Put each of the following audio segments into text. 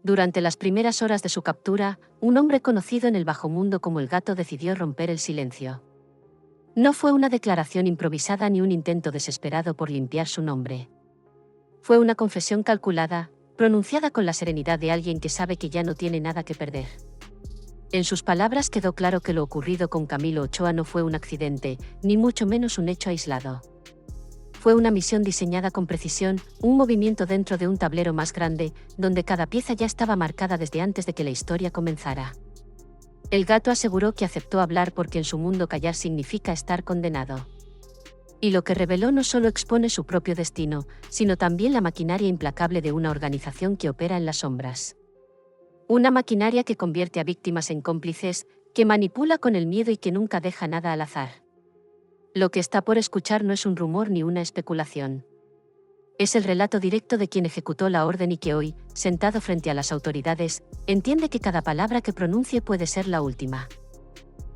Durante las primeras horas de su captura, un hombre conocido en el bajo mundo como el Gato decidió romper el silencio. No fue una declaración improvisada ni un intento desesperado por limpiar su nombre. Fue una confesión calculada, pronunciada con la serenidad de alguien que sabe que ya no tiene nada que perder. En sus palabras quedó claro que lo ocurrido con Camilo Ochoa no fue un accidente, ni mucho menos un hecho aislado. Fue una misión diseñada con precisión, un movimiento dentro de un tablero más grande, donde cada pieza ya estaba marcada desde antes de que la historia comenzara. El Gato aseguró que aceptó hablar porque en su mundo callar significa estar condenado. Y lo que reveló no solo expone su propio destino, sino también la maquinaria implacable de una organización que opera en las sombras. Una maquinaria que convierte a víctimas en cómplices, que manipula con el miedo y que nunca deja nada al azar. Lo que está por escuchar no es un rumor ni una especulación. Es el relato directo de quien ejecutó la orden y que hoy, sentado frente a las autoridades, entiende que cada palabra que pronuncie puede ser la última.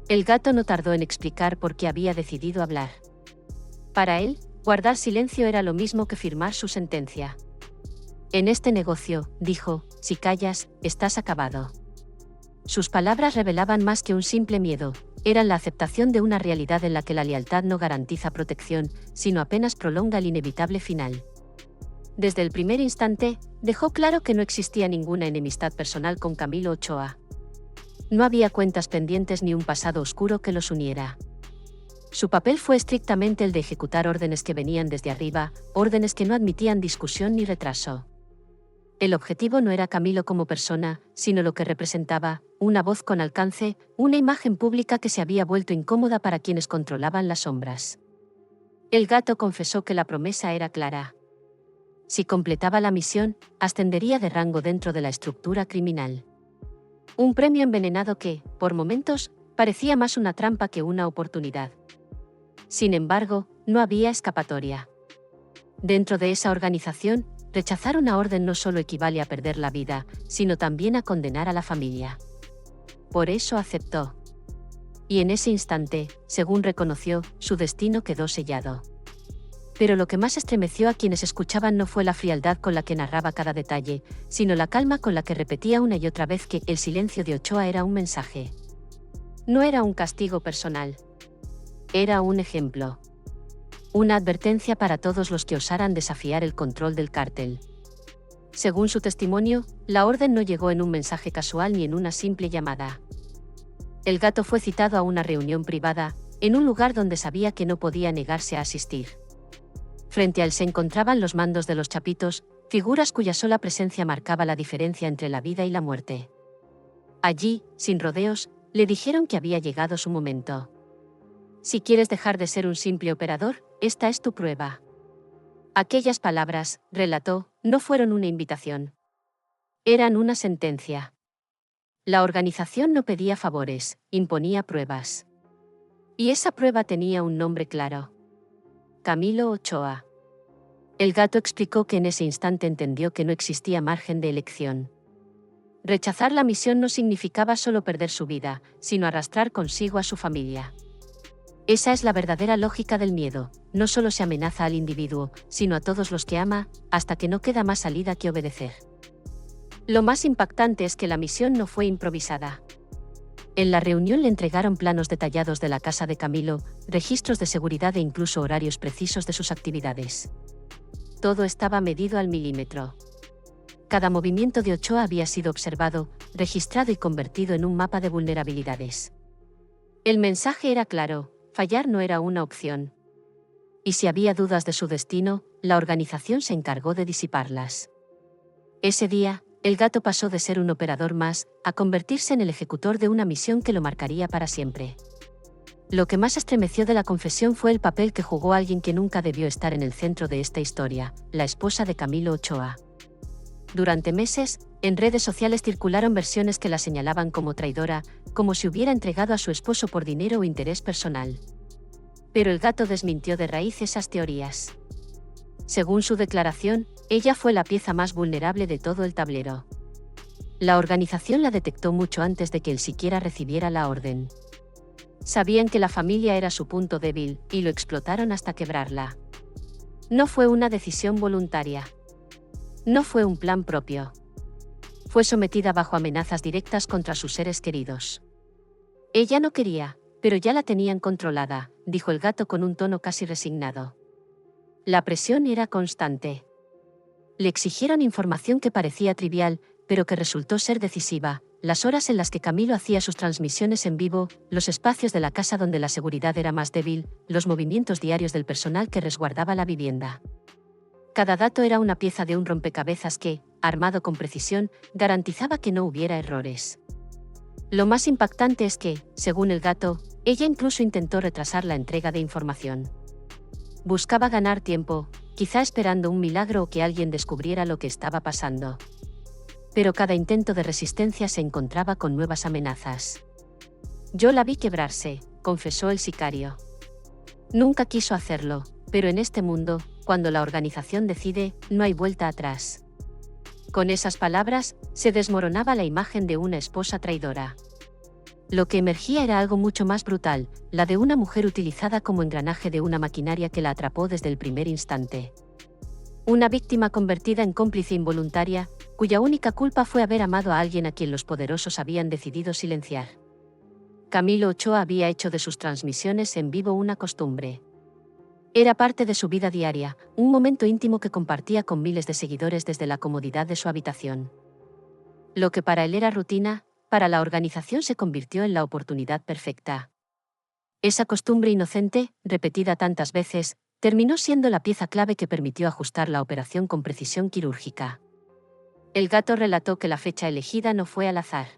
El Gato no tardó en explicar por qué había decidido hablar. Para él, guardar silencio era lo mismo que firmar su sentencia. En este negocio, dijo, si callas, estás acabado. Sus palabras revelaban más que un simple miedo, eran la aceptación de una realidad en la que la lealtad no garantiza protección, sino apenas prolonga el inevitable final. Desde el primer instante, dejó claro que no existía ninguna enemistad personal con Camilo Ochoa. No había cuentas pendientes ni un pasado oscuro que los uniera. Su papel fue estrictamente el de ejecutar órdenes que venían desde arriba, órdenes que no admitían discusión ni retraso. El objetivo no era Camilo como persona, sino lo que representaba, una voz con alcance, una imagen pública que se había vuelto incómoda para quienes controlaban las sombras. El Gato confesó que la promesa era clara. Si completaba la misión, ascendería de rango dentro de la estructura criminal. Un premio envenenado que, por momentos, parecía más una trampa que una oportunidad. Sin embargo, no había escapatoria. Dentro de esa organización, rechazar una orden no solo equivale a perder la vida, sino también a condenar a la familia. Por eso aceptó. Y en ese instante, según reconoció, su destino quedó sellado. Pero lo que más estremeció a quienes escuchaban no fue la frialdad con la que narraba cada detalle, sino la calma con la que repetía una y otra vez que el silencio de Ochoa era un mensaje. No era un castigo personal. Era un ejemplo. Una advertencia para todos los que osaran desafiar el control del cártel. Según su testimonio, la orden no llegó en un mensaje casual ni en una simple llamada. El Gato fue citado a una reunión privada, en un lugar donde sabía que no podía negarse a asistir. Frente a él se encontraban los mandos de los chapitos, figuras cuya sola presencia marcaba la diferencia entre la vida y la muerte. Allí, sin rodeos, le dijeron que había llegado su momento. Si quieres dejar de ser un simple operador, esta es tu prueba. Aquellas palabras, relató, no fueron una invitación. Eran una sentencia. La organización no pedía favores, imponía pruebas. Y esa prueba tenía un nombre claro. Camilo Ochoa. El Gato explicó que en ese instante entendió que no existía margen de elección. Rechazar la misión no significaba solo perder su vida, sino arrastrar consigo a su familia. Esa es la verdadera lógica del miedo, no solo se amenaza al individuo, sino a todos los que ama, hasta que no queda más salida que obedecer. Lo más impactante es que la misión no fue improvisada. En la reunión le entregaron planos detallados de la casa de Camilo, registros de seguridad e incluso horarios precisos de sus actividades. Todo estaba medido al milímetro. Cada movimiento de Ochoa había sido observado, registrado y convertido en un mapa de vulnerabilidades. El mensaje era claro. Fallar no era una opción. Y si había dudas de su destino, la organización se encargó de disiparlas. Ese día, el Gato pasó de ser un operador más, a convertirse en el ejecutor de una misión que lo marcaría para siempre. Lo que más estremeció de la confesión fue el papel que jugó alguien que nunca debió estar en el centro de esta historia, la esposa de Camilo Ochoa. Durante meses, en redes sociales circularon versiones que la señalaban como traidora, como si hubiera entregado a su esposo por dinero o interés personal. Pero el Gato desmintió de raíz esas teorías. Según su declaración, ella fue la pieza más vulnerable de todo el tablero. La organización la detectó mucho antes de que él siquiera recibiera la orden. Sabían que la familia era su punto débil, y lo explotaron hasta quebrarla. No fue una decisión voluntaria. No fue un plan propio. Fue sometida bajo amenazas directas contra sus seres queridos. Ella no quería, pero ya la tenían controlada, dijo el gato con un tono casi resignado. La presión era constante. Le exigieron información que parecía trivial, pero que resultó ser decisiva: las horas en las que Camilo hacía sus transmisiones en vivo, los espacios de la casa donde la seguridad era más débil, los movimientos diarios del personal que resguardaba la vivienda. Cada dato era una pieza de un rompecabezas que, armado con precisión, garantizaba que no hubiera errores. Lo más impactante es que, según el gato, ella incluso intentó retrasar la entrega de información. Buscaba ganar tiempo, quizá esperando un milagro o que alguien descubriera lo que estaba pasando. Pero cada intento de resistencia se encontraba con nuevas amenazas. Yo la vi quebrarse, confesó el sicario. Nunca quiso hacerlo, pero en este mundo, cuando la organización decide, no hay vuelta atrás. Con esas palabras, se desmoronaba la imagen de una esposa traidora. Lo que emergía era algo mucho más brutal, la de una mujer utilizada como engranaje de una maquinaria que la atrapó desde el primer instante. Una víctima convertida en cómplice involuntaria, cuya única culpa fue haber amado a alguien a quien los poderosos habían decidido silenciar. Camilo Ochoa había hecho de sus transmisiones en vivo una costumbre. Era parte de su vida diaria, un momento íntimo que compartía con miles de seguidores desde la comodidad de su habitación. Lo que para él era rutina, para la organización se convirtió en la oportunidad perfecta. Esa costumbre inocente, repetida tantas veces, terminó siendo la pieza clave que permitió ajustar la operación con precisión quirúrgica. El gato relató que la fecha elegida no fue al azar.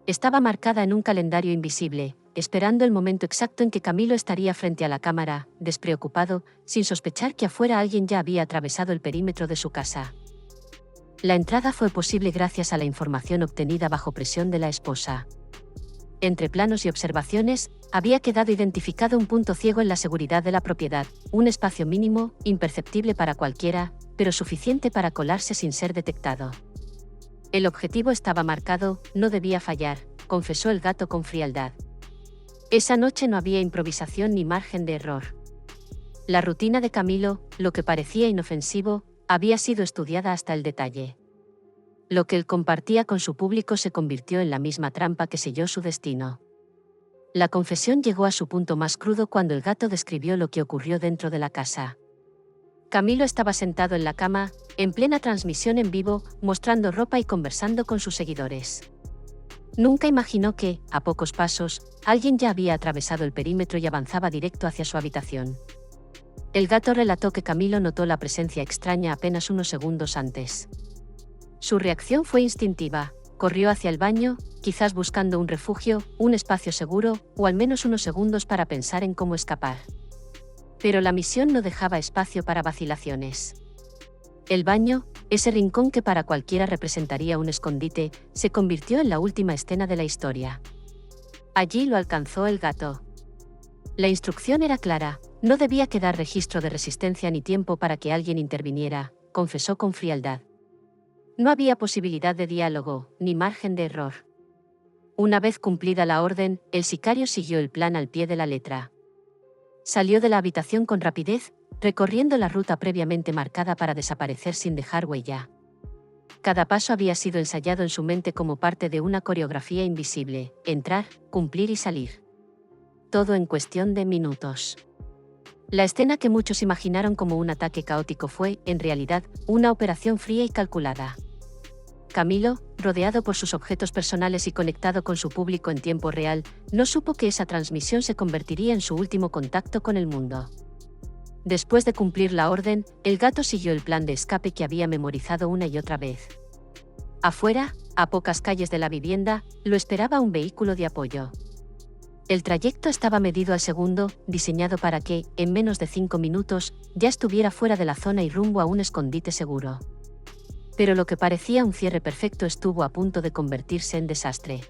Estaba marcada en un calendario invisible, esperando el momento exacto en que Camilo estaría frente a la cámara, despreocupado, sin sospechar que afuera alguien ya había atravesado el perímetro de su casa. La entrada fue posible gracias a la información obtenida bajo presión de la esposa. Entre planos y observaciones, había quedado identificado un punto ciego en la seguridad de la propiedad, un espacio mínimo, imperceptible para cualquiera, pero suficiente para colarse sin ser detectado. El objetivo estaba marcado, no debía fallar, confesó el gato con frialdad. Esa noche no había improvisación ni margen de error. La rutina de Camilo, lo que parecía inofensivo, había sido estudiada hasta el detalle. Lo que él compartía con su público se convirtió en la misma trampa que selló su destino. La confesión llegó a su punto más crudo cuando el gato describió lo que ocurrió dentro de la casa. Camilo estaba sentado en la cama, en plena transmisión en vivo, mostrando ropa y conversando con sus seguidores. Nunca imaginó que, a pocos pasos, alguien ya había atravesado el perímetro y avanzaba directo hacia su habitación. El gato relató que Camilo notó la presencia extraña apenas unos segundos antes. Su reacción fue instintiva, corrió hacia el baño, quizás buscando un refugio, un espacio seguro, o al menos unos segundos para pensar en cómo escapar. Pero la misión no dejaba espacio para vacilaciones. El baño, ese rincón que para cualquiera representaría un escondite, se convirtió en la última escena de la historia. Allí lo alcanzó el gato. La instrucción era clara, no debía quedar registro de resistencia ni tiempo para que alguien interviniera, confesó con frialdad. No había posibilidad de diálogo, ni margen de error. Una vez cumplida la orden, el sicario siguió el plan al pie de la letra. Salió de la habitación con rapidez, recorriendo la ruta previamente marcada para desaparecer sin dejar huella. Cada paso había sido ensayado en su mente como parte de una coreografía invisible: entrar, cumplir y salir. Todo en cuestión de minutos. La escena que muchos imaginaron como un ataque caótico fue, en realidad, una operación fría y calculada. Camilo, rodeado por sus objetos personales y conectado con su público en tiempo real, no supo que esa transmisión se convertiría en su último contacto con el mundo. Después de cumplir la orden, el gato siguió el plan de escape que había memorizado una y otra vez. Afuera, a pocas calles de la vivienda, lo esperaba un vehículo de apoyo. El trayecto estaba medido al segundo, diseñado para que, en menos de 5 minutos, ya estuviera fuera de la zona y rumbo a un escondite seguro. Pero lo que parecía un cierre perfecto estuvo a punto de convertirse en desastre.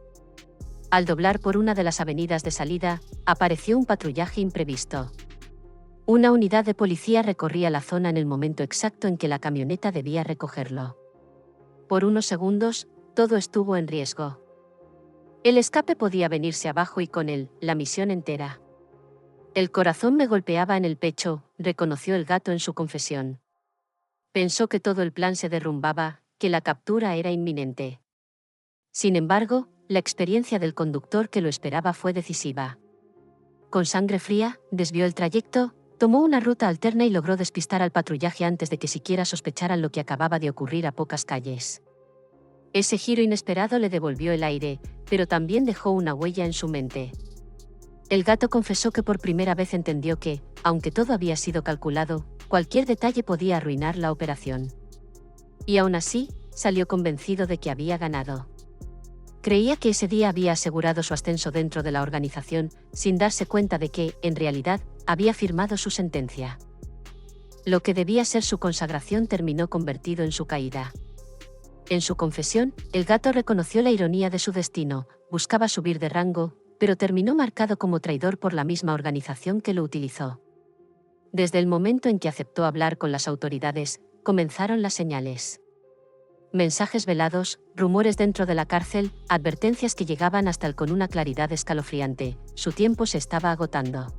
Al doblar por una de las avenidas de salida, apareció un patrullaje imprevisto. Una unidad de policía recorría la zona en el momento exacto en que la camioneta debía recogerlo. Por unos segundos, todo estuvo en riesgo. El escape podía venirse abajo y con él, la misión entera. El corazón me golpeaba en el pecho, reconoció el gato en su confesión. Pensó que todo el plan se derrumbaba, que la captura era inminente. Sin embargo, la experiencia del conductor que lo esperaba fue decisiva. Con sangre fría, desvió el trayecto, tomó una ruta alterna y logró despistar al patrullaje antes de que siquiera sospecharan lo que acababa de ocurrir a pocas calles. Ese giro inesperado le devolvió el aire, pero también dejó una huella en su mente. El gato confesó que por primera vez entendió que, aunque todo había sido calculado, cualquier detalle podía arruinar la operación. Y aún así, salió convencido de que había ganado. Creía que ese día había asegurado su ascenso dentro de la organización, sin darse cuenta de que, en realidad, había firmado su sentencia. Lo que debía ser su consagración terminó convertido en su caída. En su confesión, el gato reconoció la ironía de su destino, buscaba subir de rango, pero terminó marcado como traidor por la misma organización que lo utilizó. Desde el momento en que aceptó hablar con las autoridades, comenzaron las señales. Mensajes velados, rumores dentro de la cárcel, advertencias que llegaban hasta él con una claridad escalofriante. Su tiempo se estaba agotando.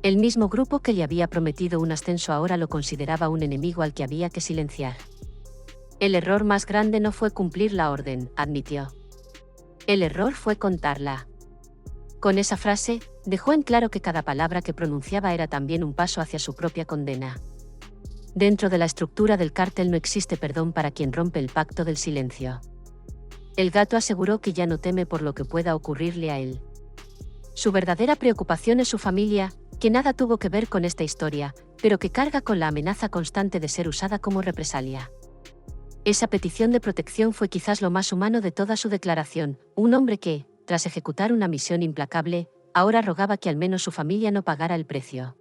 El mismo grupo que le había prometido un ascenso ahora lo consideraba un enemigo al que había que silenciar. El error más grande no fue cumplir la orden, admitió. El error fue contarla. Con esa frase, dejó en claro que cada palabra que pronunciaba era también un paso hacia su propia condena. Dentro de la estructura del cártel no existe perdón para quien rompe el pacto del silencio. El gato aseguró que ya no teme por lo que pueda ocurrirle a él. Su verdadera preocupación es su familia, que nada tuvo que ver con esta historia, pero que carga con la amenaza constante de ser usada como represalia. Esa petición de protección fue quizás lo más humano de toda su declaración, un hombre que, tras ejecutar una misión implacable, ahora rogaba que al menos su familia no pagara el precio.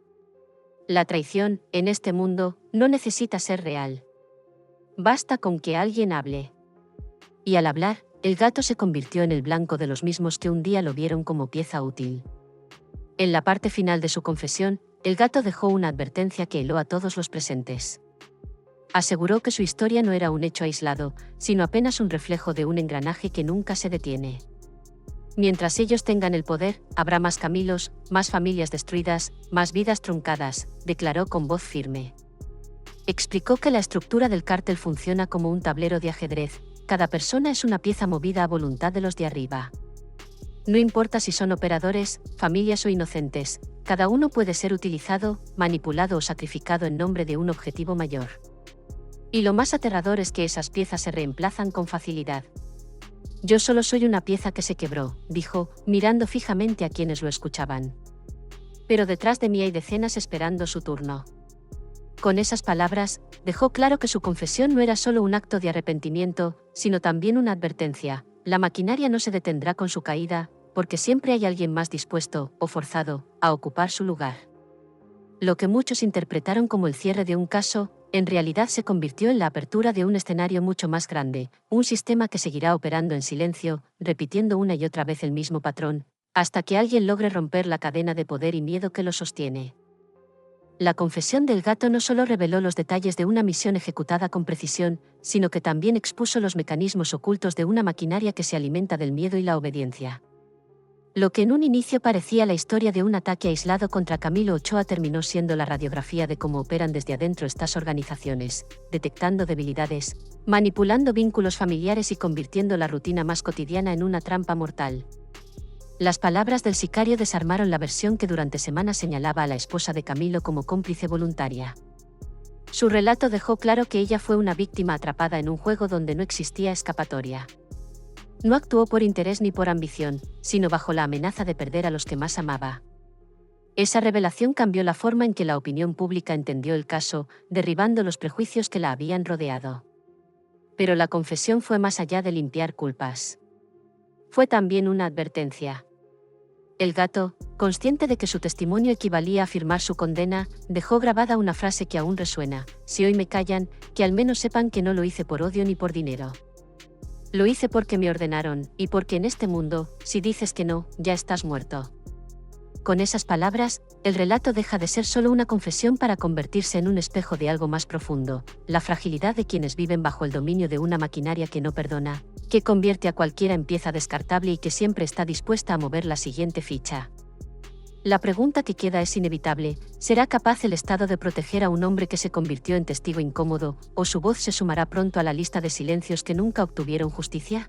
La traición, en este mundo, no necesita ser real. Basta con que alguien hable. Y al hablar, el gato se convirtió en el blanco de los mismos que un día lo vieron como pieza útil. En la parte final de su confesión, el gato dejó una advertencia que heló a todos los presentes. Aseguró que su historia no era un hecho aislado, sino apenas un reflejo de un engranaje que nunca se detiene. Mientras ellos tengan el poder, habrá más Camilos, más familias destruidas, más vidas truncadas, declaró con voz firme. Explicó que la estructura del cártel funciona como un tablero de ajedrez, cada persona es una pieza movida a voluntad de los de arriba. No importa si son operadores, familias o inocentes, cada uno puede ser utilizado, manipulado o sacrificado en nombre de un objetivo mayor. Y lo más aterrador es que esas piezas se reemplazan con facilidad. Yo solo soy una pieza que se quebró, dijo, mirando fijamente a quienes lo escuchaban. Pero detrás de mí hay decenas esperando su turno. Con esas palabras, dejó claro que su confesión no era solo un acto de arrepentimiento, sino también una advertencia. La maquinaria no se detendrá con su caída, porque siempre hay alguien más dispuesto, o forzado, a ocupar su lugar. Lo que muchos interpretaron como el cierre de un caso, en realidad se convirtió en la apertura de un escenario mucho más grande, un sistema que seguirá operando en silencio, repitiendo una y otra vez el mismo patrón, hasta que alguien logre romper la cadena de poder y miedo que lo sostiene. La confesión del gato no solo reveló los detalles de una misión ejecutada con precisión, sino que también expuso los mecanismos ocultos de una maquinaria que se alimenta del miedo y la obediencia. Lo que en un inicio parecía la historia de un ataque aislado contra Camilo Ochoa terminó siendo la radiografía de cómo operan desde adentro estas organizaciones, detectando debilidades, manipulando vínculos familiares y convirtiendo la rutina más cotidiana en una trampa mortal. Las palabras del sicario desarmaron la versión que durante semanas señalaba a la esposa de Camilo como cómplice voluntaria. Su relato dejó claro que ella fue una víctima atrapada en un juego donde no existía escapatoria. No actuó por interés ni por ambición, sino bajo la amenaza de perder a los que más amaba. Esa revelación cambió la forma en que la opinión pública entendió el caso, derribando los prejuicios que la habían rodeado. Pero la confesión fue más allá de limpiar culpas. Fue también una advertencia. El gato, consciente de que su testimonio equivalía a firmar su condena, dejó grabada una frase que aún resuena: si hoy me callan, que al menos sepan que no lo hice por odio ni por dinero. Lo hice porque me ordenaron, y porque en este mundo, si dices que no, ya estás muerto. Con esas palabras, el relato deja de ser solo una confesión para convertirse en un espejo de algo más profundo, la fragilidad de quienes viven bajo el dominio de una maquinaria que no perdona, que convierte a cualquiera en pieza descartable y que siempre está dispuesta a mover la siguiente ficha. La pregunta que queda es inevitable: ¿será capaz el Estado de proteger a un hombre que se convirtió en testigo incómodo, o su voz se sumará pronto a la lista de silencios que nunca obtuvieron justicia?